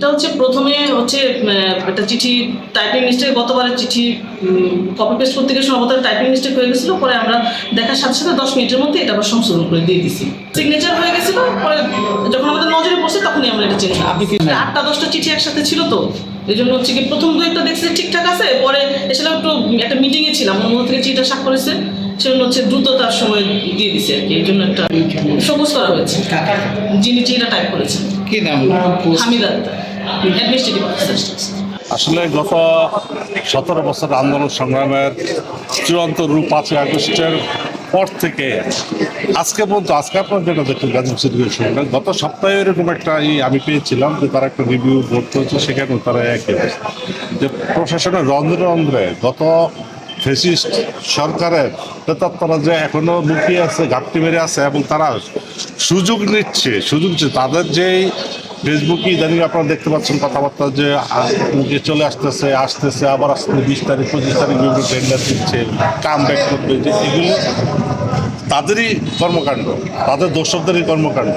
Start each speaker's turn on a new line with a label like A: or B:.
A: এটা হচ্ছে প্রথমে হচ্ছে একটা চিঠি টাইপিং মিস্টেক, গতবারের চিঠি কপি পেস্ট করতে গিয়ে সম্ভবত টাইপিং মিস্টেক হয়ে গেছিলো। পরে আমরা দেখার সাথে সাথে 10 মিনিটের মধ্যে এটা আবার সংশোধন করে দিয়ে দিছি। সিগনেচার হয়ে গেছিলো, পরে যখন আমাদের নজরে পড়ছে তখনই আমরা এটা চেঞ্জ করি।
B: আপনি কি
A: 8টা-10টা চিঠি একসাথে ছিল, তো এই জন্য হচ্ছে কি প্রথম দু একটা দেখছি ঠিকঠাক আছে, পরে এসে একটু একটা মিটিংয়ে ছিলাম, ওর মধ্যে থেকে চিঠিটা স্বাক্ষরিছে, সেজন্য হচ্ছে দ্রুততার সময় দিয়ে দিছে আর কি। এই জন্য একটা সবুজ করা হয়েছে। যিনি চিঠিটা টাইপ করেছেন
B: কি নাম?
A: Hamida administrative officer.
C: আসলে গত 17 বছর আন্দোলন সংগ্রামের চূড়ান্ত রূপ 5ই আগস্টের পর থেকে আজকে পর্যন্ত, আজকে আপনার যেটা দেখুন গাজীপুর সিটি কর্পোরেশন, গত সপ্তাহে এরকম একটা আমি পেয়েছিলাম যে তারা একটা রিভিউ বোর্ড করেছে, সেখানে তারা একই অবস্থা যে প্রশাসনের রন্ধ্রে রন্ধ্রে গত ফেসিস্ট সরকারের প্রেতাত্মারা যে এখনো লুকিয়ে আছে, ঘাপটি মেরে আছে এবং তারা সুযোগ নিচ্ছে তাদের যেই ফেসবুকে ইদানিং আপনারা দেখতে পাচ্ছেন কথাবার্তা যে চলে আসতেছে আবার আসতে 20 তারিখ 25 তারিখ বিভিন্ন টেন্ডার দিচ্ছে, কাম ব্যাক করবে, যে এগুলো তাদেরই কর্মকাণ্ড, তাদের দর্শকদেরই কর্মকাণ্ড।